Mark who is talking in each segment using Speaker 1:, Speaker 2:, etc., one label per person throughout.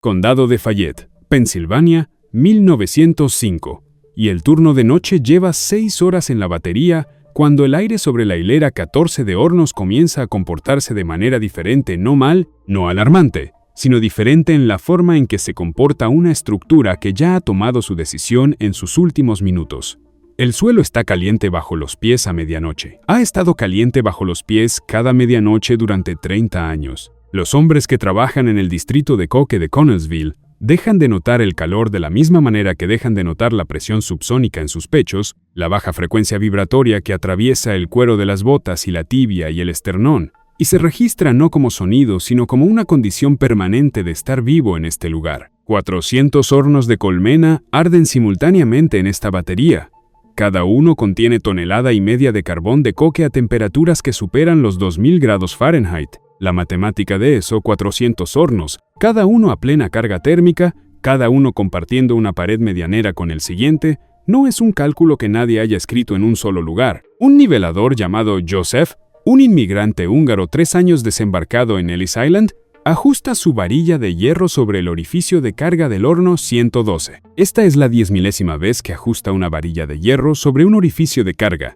Speaker 1: Condado de Fayette, Pensilvania, 1905. Y el turno de noche lleva 6 horas en la batería cuando el aire sobre la hilera 14 de hornos comienza a comportarse de manera diferente, no mal, no alarmante, sino diferente en la forma en que se comporta una estructura que ya ha tomado su decisión en sus últimos minutos. El suelo está caliente bajo los pies a medianoche. Ha estado caliente bajo los pies cada medianoche durante 30 años. Los hombres que trabajan en el distrito de coque de Connellsville dejan de notar el calor de la misma manera que dejan de notar la presión subsónica en sus pechos, la baja frecuencia vibratoria que atraviesa el cuero de las botas y la tibia y el esternón, y se registra no como sonido, sino como una condición permanente de estar vivo en este lugar. 400 hornos de colmena arden simultáneamente en esta batería. Cada uno contiene 1,5 toneladas de carbón de coque a temperaturas que superan los 2000 grados Fahrenheit. La matemática de eso, 400 hornos, cada uno a plena carga térmica, cada uno compartiendo una pared medianera con el siguiente, no es un cálculo que nadie haya escrito en un solo lugar. Un nivelador llamado Joseph, un inmigrante húngaro 3 años desembarcado en Ellis Island, ajusta su varilla de hierro sobre el orificio de carga del horno 112. Esta es la 10.000ª vez que ajusta una varilla de hierro sobre un orificio de carga.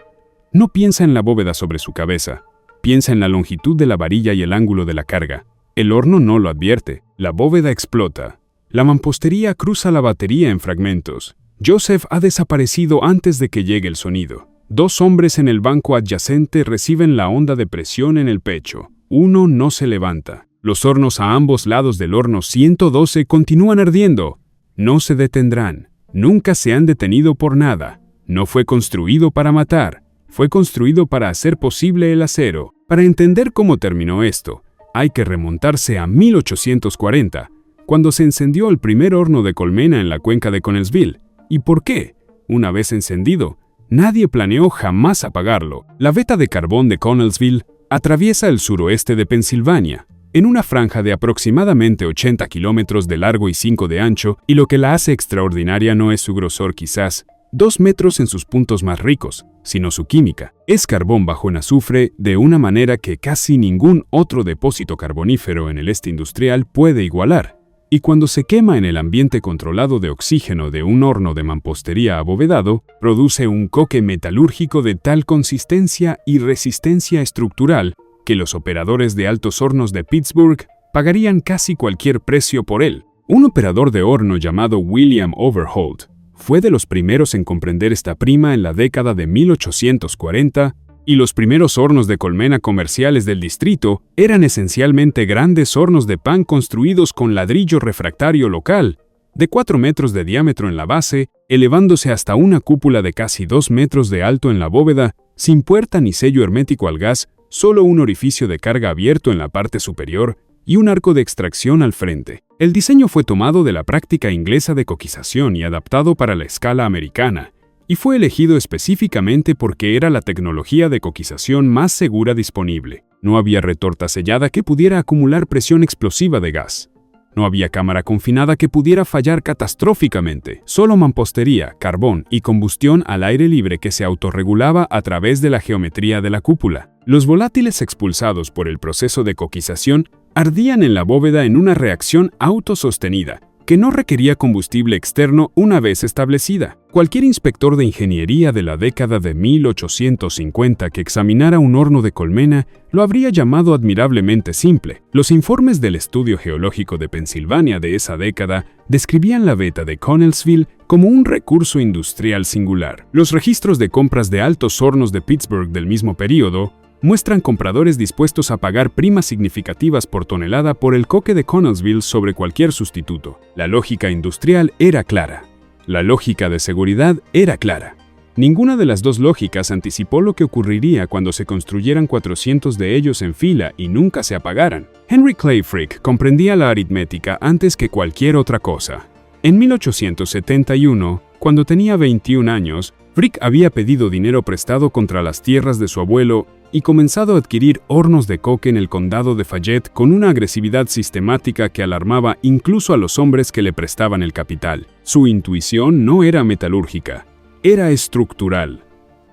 Speaker 1: No piensa en la bóveda sobre su cabeza. Piensa en la longitud de la varilla y el ángulo de la carga. El horno no lo advierte. La bóveda explota. La mampostería cruza la batería en fragmentos. Joseph ha desaparecido antes de que llegue el sonido. 2 hombres en el banco adyacente reciben la onda de presión en el pecho. Uno no se levanta. Los hornos a ambos lados del horno 112 continúan ardiendo. No se detendrán. Nunca se han detenido por nada. No fue construido para matar. Fue construido para hacer posible el acero. Para entender cómo terminó esto, hay que remontarse a 1840, cuando se encendió el primer horno de colmena en la cuenca de Connellsville. ¿Y por qué? Una vez encendido, nadie planeó jamás apagarlo. La veta de carbón de Connellsville atraviesa el suroeste de Pensilvania, en una franja de aproximadamente 80 kilómetros de largo y 5 de ancho, y lo que la hace extraordinaria no es su grosor, quizás 2 metros en sus puntos más ricos, sino su química. Es carbón bajo en azufre de una manera que casi ningún otro depósito carbonífero en el este industrial puede igualar. Y cuando se quema en el ambiente controlado de oxígeno de un horno de mampostería abovedado, produce un coque metalúrgico de tal consistencia y resistencia estructural que los operadores de altos hornos de Pittsburgh pagarían casi cualquier precio por él. Un operador de horno llamado William Overholt fue de los primeros en comprender esta prima en la década de 1840, y los primeros hornos de colmena comerciales del distrito eran esencialmente grandes hornos de pan construidos con ladrillo refractario local, de 4 metros de diámetro en la base, elevándose hasta una cúpula de casi 2 metros de alto en la bóveda, sin puerta ni sello hermético al gas, solo un orificio de carga abierto en la parte superior y un arco de extracción al frente. El diseño fue tomado de la práctica inglesa de coquización y adaptado para la escala americana, y fue elegido específicamente porque era la tecnología de coquización más segura disponible. No había retorta sellada que pudiera acumular presión explosiva de gas. No había cámara confinada que pudiera fallar catastróficamente. Solo mampostería, carbón y combustión al aire libre que se autorregulaba a través de la geometría de la cúpula. Los volátiles expulsados por el proceso de coquización ardían en la bóveda en una reacción autosostenida, que no requería combustible externo una vez establecida. Cualquier inspector de ingeniería de la década de 1850 que examinara un horno de colmena lo habría llamado admirablemente simple. Los informes del Estudio Geológico de Pensilvania de esa década describían la veta de Connellsville como un recurso industrial singular. Los registros de compras de altos hornos de Pittsburgh del mismo período muestran compradores dispuestos a pagar primas significativas por tonelada por el coque de Connellsville sobre cualquier sustituto. La lógica industrial era clara. La lógica de seguridad era clara. Ninguna de las dos lógicas anticipó lo que ocurriría cuando se construyeran 400 de ellos en fila y nunca se apagaran. Henry Clay Frick comprendía la aritmética antes que cualquier otra cosa. En 1871, cuando tenía 21 años, Frick había pedido dinero prestado contra las tierras de su abuelo y comenzado a adquirir hornos de coque en el condado de Fayette con una agresividad sistemática que alarmaba incluso a los hombres que le prestaban el capital. Su intuición no era metalúrgica, era estructural.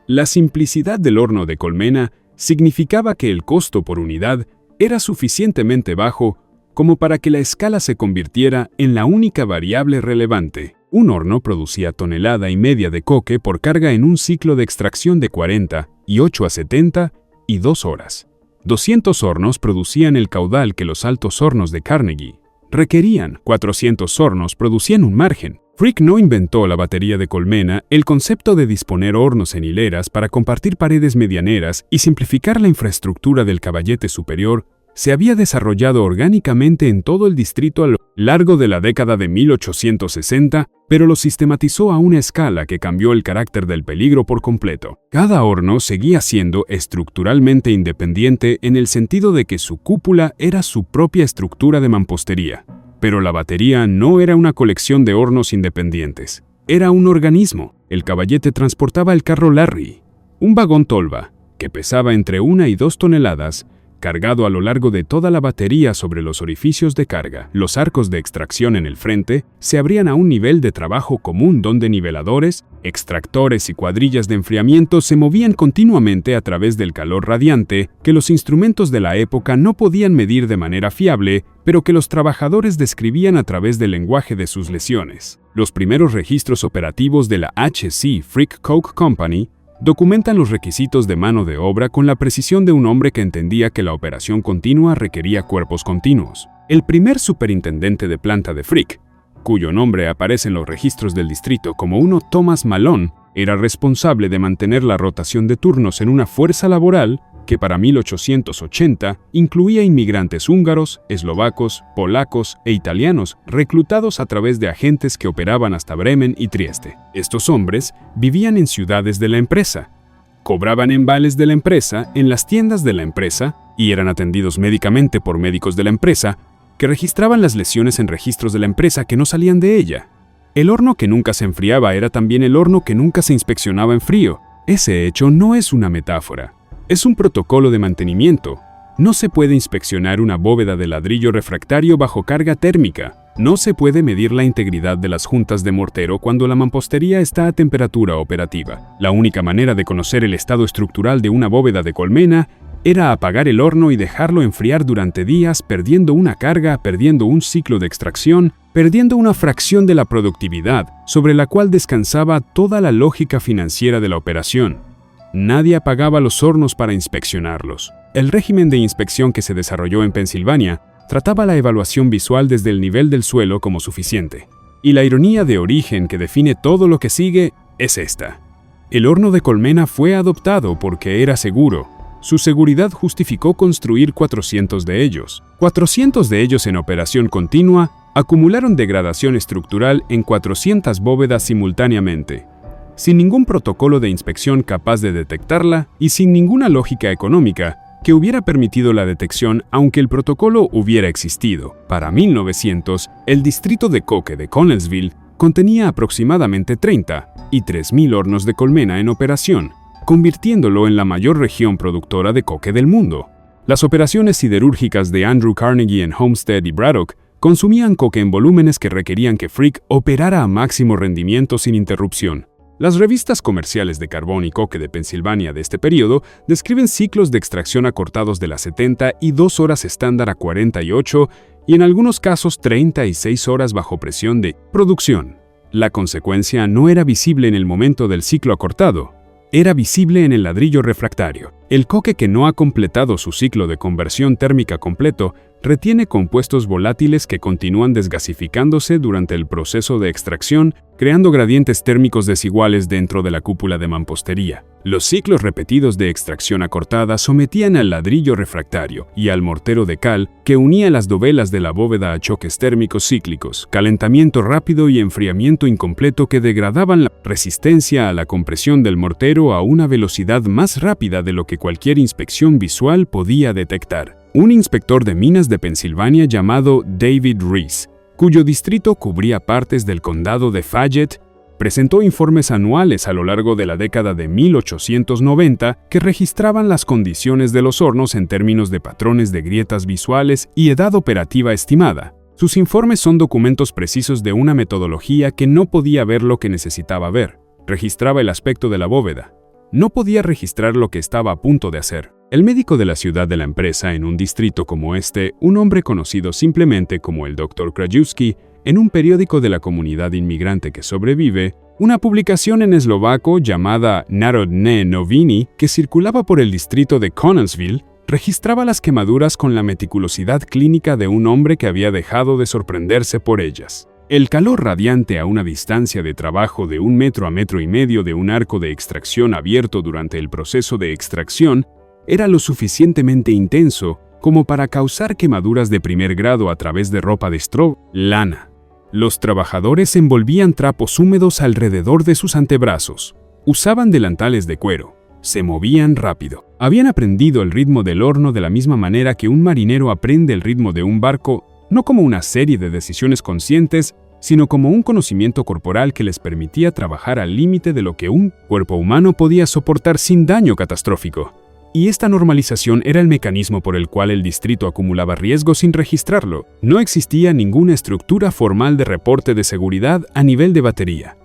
Speaker 1: La simplicidad del horno de colmena significaba que el costo por unidad era suficientemente bajo como para que la escala se convirtiera en la única variable relevante. Un horno producía 1,5 toneladas de coque por carga en un ciclo de extracción de 48 a 72 horas. 200 hornos producían el caudal que los altos hornos de Carnegie requerían. 400 hornos producían un margen. Frick no inventó la batería de colmena, el concepto de disponer hornos en hileras para compartir paredes medianeras y simplificar la infraestructura del caballete superior se había desarrollado orgánicamente en todo el distrito a lo largo de la década de 1860, pero lo sistematizó a una escala que cambió el carácter del peligro por completo. Cada horno seguía siendo estructuralmente independiente en el sentido de que su cúpula era su propia estructura de mampostería. Pero la batería no era una colección de hornos independientes. Era un organismo. El caballete transportaba el carro Larry, un vagón tolva, que pesaba entre 1 y 2 toneladas, cargado a lo largo de toda la batería sobre los orificios de carga. Los arcos de extracción en el frente se abrían a un nivel de trabajo común donde niveladores, extractores y cuadrillas de enfriamiento se movían continuamente a través del calor radiante que los instrumentos de la época no podían medir de manera fiable, pero que los trabajadores describían a través del lenguaje de sus lesiones. Los primeros registros operativos de la H.C. Frick Coke Company documentan los requisitos de mano de obra con la precisión de un hombre que entendía que la operación continua requería cuerpos continuos. El primer superintendente de planta de Frick, cuyo nombre aparece en los registros del distrito como uno Thomas Malone, era responsable de mantener la rotación de turnos en una fuerza laboral que para 1880 incluía inmigrantes húngaros, eslovacos, polacos e italianos reclutados a través de agentes que operaban hasta Bremen y Trieste. Estos hombres vivían en ciudades de la empresa, cobraban en vales de la empresa, en las tiendas de la empresa y eran atendidos médicamente por médicos de la empresa que registraban las lesiones en registros de la empresa que no salían de ella. El horno que nunca se enfriaba era también el horno que nunca se inspeccionaba en frío. Ese hecho no es una metáfora. Es un protocolo de mantenimiento. No se puede inspeccionar una bóveda de ladrillo refractario bajo carga térmica. No se puede medir la integridad de las juntas de mortero cuando la mampostería está a temperatura operativa. La única manera de conocer el estado estructural de una bóveda de colmena era apagar el horno y dejarlo enfriar durante días, perdiendo una carga, perdiendo un ciclo de extracción, perdiendo una fracción de la productividad sobre la cual descansaba toda la lógica financiera de la operación. Nadie apagaba los hornos para inspeccionarlos. El régimen de inspección que se desarrolló en Pensilvania trataba la evaluación visual desde el nivel del suelo como suficiente. Y la ironía de origen que define todo lo que sigue es esta. El horno de colmena fue adoptado porque era seguro. Su seguridad justificó construir 400 de ellos. 400 de ellos en operación continua acumularon degradación estructural en 400 bóvedas simultáneamente, sin ningún protocolo de inspección capaz de detectarla y sin ninguna lógica económica que hubiera permitido la detección aunque el protocolo hubiera existido. Para 1900, el distrito de coque de Connellsville contenía aproximadamente 30 y 3.000 hornos de colmena en operación, convirtiéndolo en la mayor región productora de coque del mundo. Las operaciones siderúrgicas de Andrew Carnegie en Homestead y Braddock consumían coque en volúmenes que requerían que Frick operara a máximo rendimiento sin interrupción. Las revistas comerciales de carbón y coque de Pensilvania de este periodo describen ciclos de extracción acortados de las 72 horas estándar a 48 y en algunos casos 36 horas bajo presión de producción. La consecuencia no era visible en el momento del ciclo acortado, era visible en el ladrillo refractario. El coque que no ha completado su ciclo de conversión térmica completo retiene compuestos volátiles que continúan desgasificándose durante el proceso de extracción, creando gradientes térmicos desiguales dentro de la cúpula de mampostería. Los ciclos repetidos de extracción acortada sometían al ladrillo refractario y al mortero de cal que unía las dovelas de la bóveda a choques térmicos cíclicos, calentamiento rápido y enfriamiento incompleto que degradaban la resistencia a la compresión del mortero a una velocidad más rápida de lo que cualquier inspección visual podía detectar. Un inspector de minas de Pensilvania llamado David Reese, cuyo distrito cubría partes del condado de Fayette, presentó informes anuales a lo largo de la década de 1890 que registraban las condiciones de los hornos en términos de patrones de grietas visuales y edad operativa estimada. Sus informes son documentos precisos de una metodología que no podía ver lo que necesitaba ver. Registraba el aspecto de la bóveda. No podía registrar lo que estaba a punto de hacer. El médico de la ciudad de la empresa en un distrito como este, un hombre conocido simplemente como el Dr. Krajewski, en un periódico de la comunidad inmigrante que sobrevive, una publicación en eslovaco llamada Národné noviny, que circulaba por el distrito de Connellsville, registraba las quemaduras con la meticulosidad clínica de un hombre que había dejado de sorprenderse por ellas. El calor radiante a una distancia de trabajo de 1 metro a 1,5 metros de un arco de extracción abierto durante el proceso de extracción era lo suficientemente intenso como para causar quemaduras de primer grado a través de ropa de lana. Los trabajadores envolvían trapos húmedos alrededor de sus antebrazos, usaban delantales de cuero, se movían rápido. Habían aprendido el ritmo del horno de la misma manera que un marinero aprende el ritmo de un barco, no como una serie de decisiones conscientes, sino como un conocimiento corporal que les permitía trabajar al límite de lo que un cuerpo humano podía soportar sin daño catastrófico. Y esta normalización era el mecanismo por el cual el distrito acumulaba riesgo sin registrarlo. No existía ninguna estructura formal de reporte de seguridad a nivel de batería.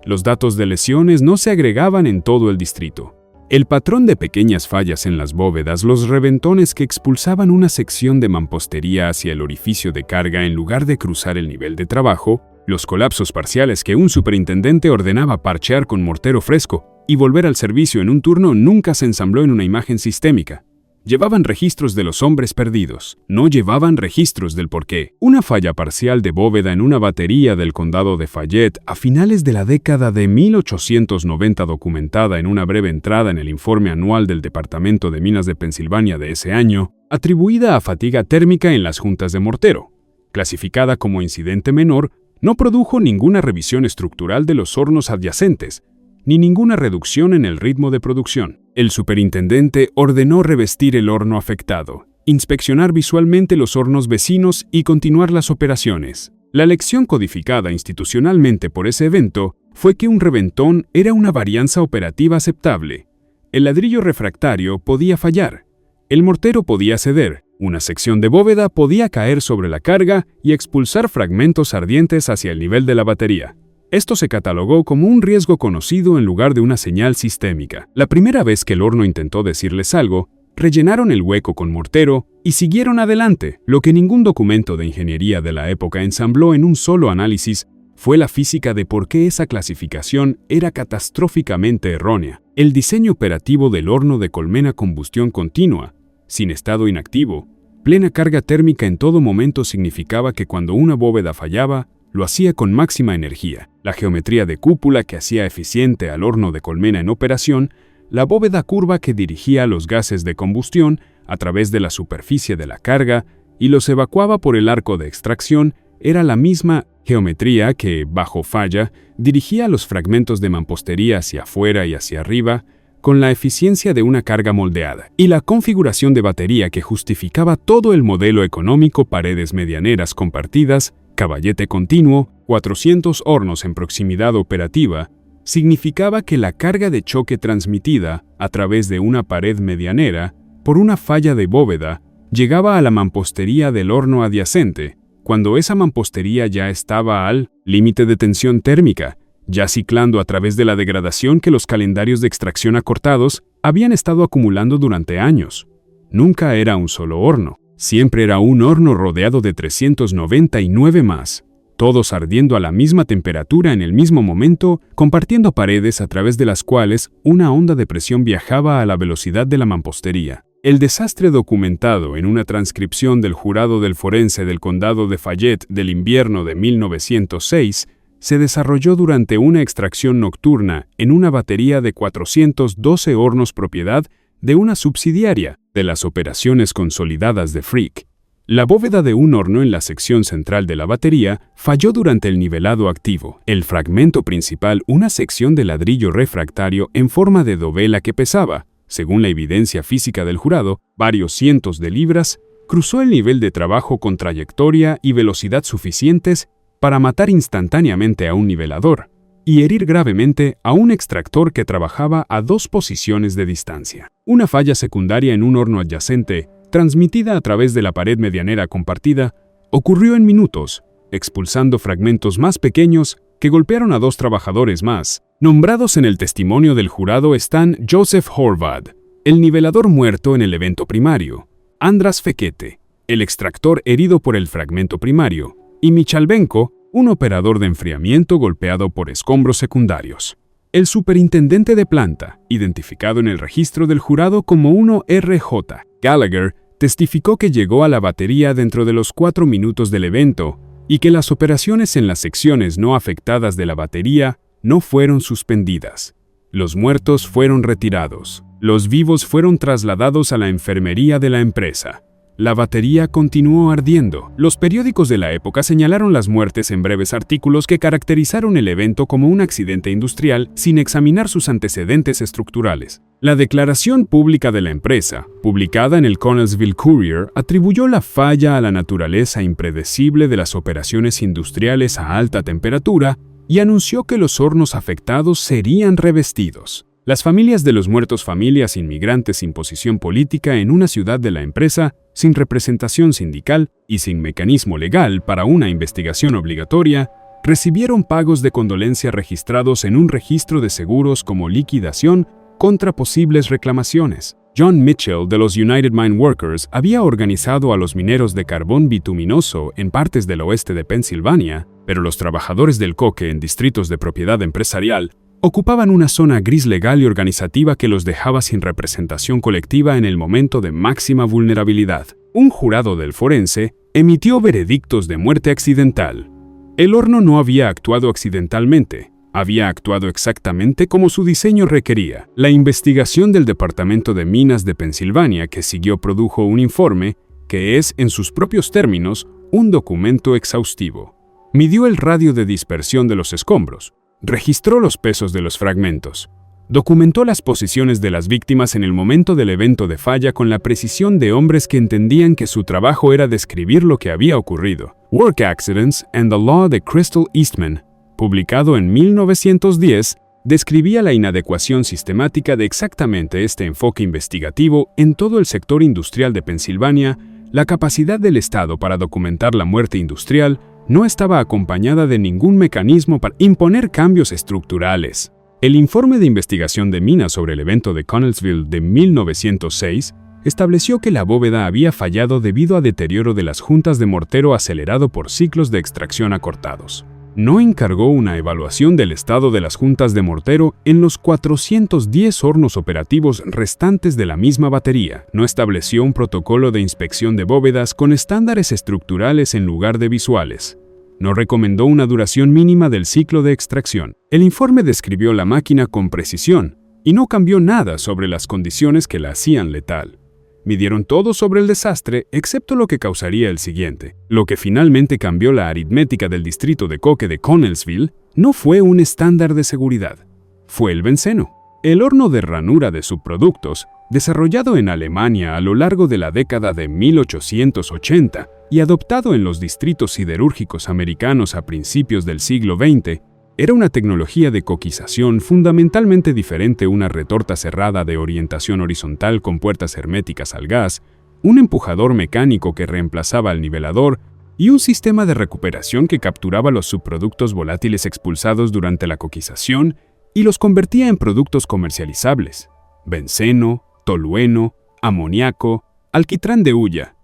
Speaker 1: Los datos de lesiones no se agregaban en todo el distrito. El patrón de pequeñas fallas en las bóvedas, los reventones que expulsaban una sección de mampostería hacia el orificio de carga en lugar de cruzar el nivel de trabajo, los colapsos parciales que un superintendente ordenaba parchear con mortero fresco y volver al servicio en un turno nunca se ensambló en una imagen sistémica. Llevaban registros de los hombres perdidos, no llevaban registros del porqué. Una falla parcial de bóveda en una batería del condado de Fayette a finales de la década de 1890 documentada en una breve entrada en el informe anual del Departamento de Minas de Pensilvania de ese año, atribuida a fatiga térmica en las juntas de mortero, clasificada como incidente menor, no produjo ninguna revisión estructural de los hornos adyacentes, ni ninguna reducción en el ritmo de producción. El superintendente ordenó revestir el horno afectado, inspeccionar visualmente los hornos vecinos y continuar las operaciones. La lección codificada institucionalmente por ese evento fue que un reventón era una varianza operativa aceptable. El ladrillo refractario podía fallar, el mortero podía ceder, una sección de bóveda podía caer sobre la carga y expulsar fragmentos ardientes hacia el nivel de la batería. Esto se catalogó como un riesgo conocido en lugar de una señal sistémica. La primera vez que el horno intentó decirles algo, rellenaron el hueco con mortero y siguieron adelante. Lo que ningún documento de ingeniería de la época ensambló en un solo análisis fue la física de por qué esa clasificación era catastróficamente errónea. El diseño operativo del horno de colmena combustión continua, sin estado inactivo, plena carga térmica en todo momento significaba que cuando una bóveda fallaba, lo hacía con máxima energía. La geometría de cúpula que hacía eficiente al horno de colmena en operación, la bóveda curva que dirigía los gases de combustión a través de la superficie de la carga y los evacuaba por el arco de extracción, era la misma geometría que, bajo falla, dirigía los fragmentos de mampostería hacia afuera y hacia arriba, con la eficiencia de una carga moldeada, y la configuración de batería que justificaba todo el modelo económico: paredes medianeras compartidas, caballete continuo, 400 hornos en proximidad operativa, significaba que la carga de choque transmitida a través de una pared medianera por una falla de bóveda llegaba a la mampostería del horno adyacente, cuando esa mampostería ya estaba al límite de tensión térmica, ya ciclando a través de la degradación que los calendarios de extracción acortados habían estado acumulando durante años. Nunca era un solo horno. Siempre era un horno rodeado de 399 más, todos ardiendo a la misma temperatura en el mismo momento, compartiendo paredes a través de las cuales una onda de presión viajaba a la velocidad de la mampostería. El desastre documentado en una transcripción del jurado del forense del condado de Fayette del invierno de 1906 se desarrolló durante una extracción nocturna en una batería de 412 hornos propiedad de una subsidiaria de las operaciones consolidadas de Frick. La bóveda de un horno en la sección central de la batería falló durante el nivelado activo. El fragmento principal, una sección de ladrillo refractario en forma de dovela que pesaba, según la evidencia física del jurado, varios cientos de libras, cruzó el nivel de trabajo con trayectoria y velocidad suficientes para matar instantáneamente a un nivelador y herir gravemente a un extractor que trabajaba a 2 posiciones de distancia. Una falla secundaria en un horno adyacente, transmitida a través de la pared medianera compartida, ocurrió en minutos, expulsando fragmentos más pequeños que golpearon a 2 trabajadores más. Nombrados en el testimonio del jurado están Joseph Horvath, el nivelador muerto en el evento primario, András Fekete, el extractor herido por el fragmento primario, y Michalbenko, un operador de enfriamiento golpeado por escombros secundarios. El superintendente de planta, identificado en el registro del jurado como 1RJ Gallagher, testificó que llegó a la batería dentro de los 4 minutos del evento y que las operaciones en las secciones no afectadas de la batería no fueron suspendidas. Los muertos fueron retirados. Los vivos fueron trasladados a la enfermería de la empresa. La batería continuó ardiendo. Los periódicos de la época señalaron las muertes en breves artículos que caracterizaron el evento como un accidente industrial sin examinar sus antecedentes estructurales. La declaración pública de la empresa, publicada en el Connellsville Courier, atribuyó la falla a la naturaleza impredecible de las operaciones industriales a alta temperatura y anunció que los hornos afectados serían revestidos. Las familias de los muertos, familias inmigrantes sin posición política en una ciudad de la empresa, sin representación sindical y sin mecanismo legal para una investigación obligatoria, recibieron pagos de condolencia registrados en un registro de seguros como liquidación contra posibles reclamaciones. John Mitchell de los United Mine Workers había organizado a los mineros de carbón bituminoso en partes del oeste de Pensilvania, pero los trabajadores del coque en distritos de propiedad empresarial ocupaban una zona gris legal y organizativa que los dejaba sin representación colectiva en el momento de máxima vulnerabilidad. Un jurado del forense emitió veredictos de muerte accidental. El horno no había actuado accidentalmente, había actuado exactamente como su diseño requería. La investigación del Departamento de Minas de Pensilvania que siguió produjo un informe que es, en sus propios términos, un documento exhaustivo. Midió el radio de dispersión de los escombros, registró los pesos de los fragmentos, documentó las posiciones de las víctimas en el momento del evento de falla con la precisión de hombres que entendían que su trabajo era describir lo que había ocurrido. Work Accidents and the Law de Crystal Eastman, publicado en 1910, describía la inadecuación sistemática de exactamente este enfoque investigativo en todo el sector industrial de Pensilvania. La capacidad del Estado para documentar la muerte industrial no estaba acompañada de ningún mecanismo para imponer cambios estructurales. El informe de investigación de minas sobre el evento de Connellsville de 1906 estableció que la bóveda había fallado debido a deterioro de las juntas de mortero acelerado por ciclos de extracción acortados. No encargó una evaluación del estado de las juntas de mortero en los 410 hornos operativos restantes de la misma batería. No estableció un protocolo de inspección de bóvedas con estándares estructurales en lugar de visuales. No recomendó una duración mínima del ciclo de extracción. El informe describió la máquina con precisión y no cambió nada sobre las condiciones que la hacían letal. Midieron todo sobre el desastre, excepto lo que causaría el siguiente. Lo que finalmente cambió la aritmética del distrito de coque de Connellsville no fue un estándar de seguridad, fue el benceno. El horno de ranura de subproductos, desarrollado en Alemania a lo largo de la década de 1880 y adoptado en los distritos siderúrgicos americanos a principios del siglo XX, era una tecnología de coquización fundamentalmente diferente a una retorta cerrada de orientación horizontal con puertas herméticas al gas, un empujador mecánico que reemplazaba al nivelador y un sistema de recuperación que capturaba los subproductos volátiles expulsados durante la coquización y los convertía en productos comercializables: benceno, tolueno, amoníaco, alquitrán de hulla.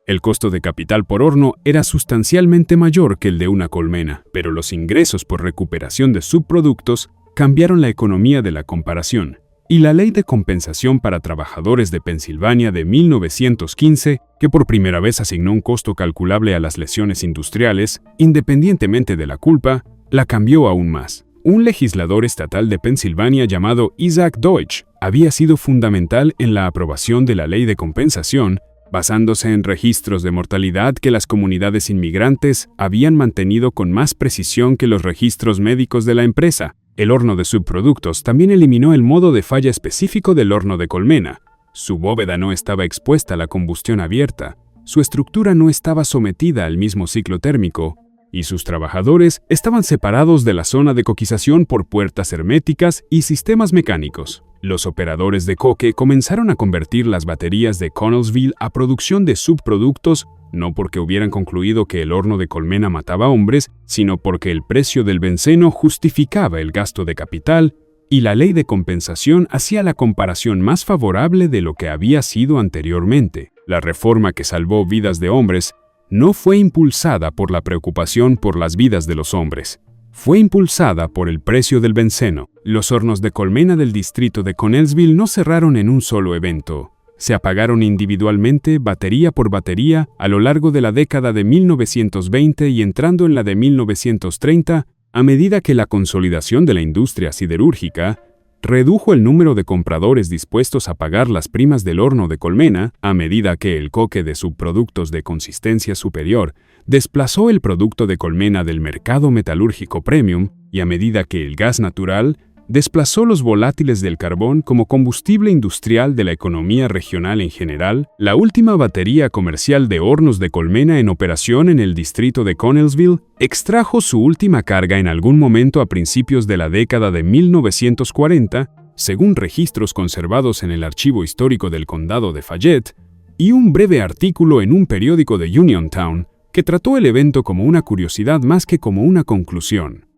Speaker 1: El costo de capital por horno era sustancialmente mayor que el de una colmena, pero los ingresos por recuperación de subproductos cambiaron la economía de la comparación, y la Ley de Compensación para Trabajadores de Pensilvania de 1915, que por primera vez asignó un costo calculable a las lesiones industriales, independientemente de la culpa, la cambió aún más. Un legislador estatal de Pensilvania llamado Isaac Deutsch había sido fundamental en la aprobación de la Ley de Compensación, basándose en registros de mortalidad que las comunidades inmigrantes habían mantenido con más precisión que los registros médicos de la empresa. El horno de subproductos también eliminó el modo de falla específico del horno de colmena. Su bóveda no estaba expuesta a la combustión abierta, su estructura no estaba sometida al mismo ciclo térmico, y sus trabajadores estaban separados de la zona de coquización por puertas herméticas y sistemas mecánicos. Los operadores de coque comenzaron a convertir las baterías de Connellsville a producción de subproductos, no porque hubieran concluido que el horno de colmena mataba hombres, sino porque el precio del benceno justificaba el gasto de capital y la ley de compensación hacía la comparación más favorable de lo que había sido anteriormente. La reforma que salvó vidas de hombres no fue impulsada por la preocupación por las vidas de los hombres. Fue impulsada por el precio del benceno. Los hornos de colmena del distrito de Connellsville no cerraron en un solo evento. Se apagaron individualmente, batería por batería, a lo largo de la década de 1920 y entrando en la de 1930, a medida que la consolidación de la industria siderúrgica redujo el número de compradores dispuestos a pagar las primas del horno de colmena, a medida que el coque de subproductos de consistencia superior desplazó el producto de colmena del mercado metalúrgico premium, y a medida que el gas natural desplazó los volátiles del carbón como combustible industrial de la economía regional en general. La última batería comercial de hornos de colmena en operación en el distrito de Connellsville extrajo su última carga en algún momento a principios de la década de 1940, según registros conservados en el Archivo Histórico del Condado de Fayette, y un breve artículo en un periódico de Uniontown que trató el evento como una curiosidad más que como una conclusión.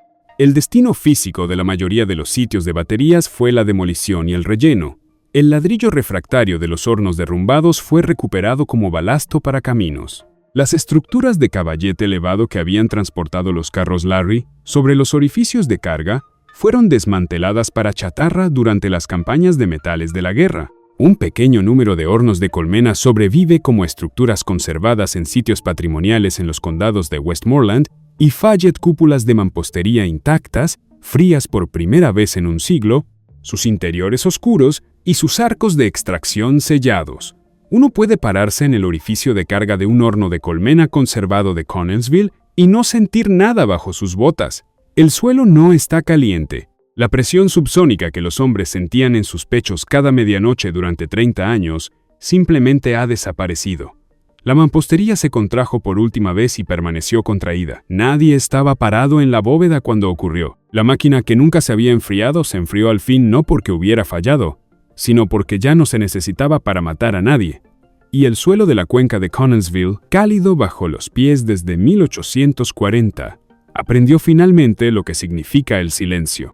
Speaker 1: El destino físico de la mayoría de los sitios de baterías fue la demolición y el relleno. El ladrillo refractario de los hornos derrumbados fue recuperado como balasto para caminos. Las estructuras de caballete elevado que habían transportado los carros Larry sobre los orificios de carga fueron desmanteladas para chatarra durante las campañas de metales de la guerra. Un pequeño número de hornos de colmena sobrevive como estructuras conservadas en sitios patrimoniales en los condados de Westmoreland y Fayette, cúpulas de mampostería intactas, frías por primera vez en un siglo, sus interiores oscuros y sus arcos de extracción sellados. Uno puede pararse en el orificio de carga de un horno de colmena conservado de Connellsville y no sentir nada bajo sus botas. El suelo no está caliente. La presión subsónica que los hombres sentían en sus pechos cada medianoche durante 30 años simplemente ha desaparecido. La mampostería se contrajo por última vez y permaneció contraída. Nadie estaba parado en la bóveda cuando ocurrió. La máquina que nunca se había enfriado se enfrió al fin no porque hubiera fallado, sino porque ya no se necesitaba para matar a nadie. Y el suelo de la cuenca de Connellsville, cálido bajo los pies desde 1840, aprendió finalmente lo que significa el silencio.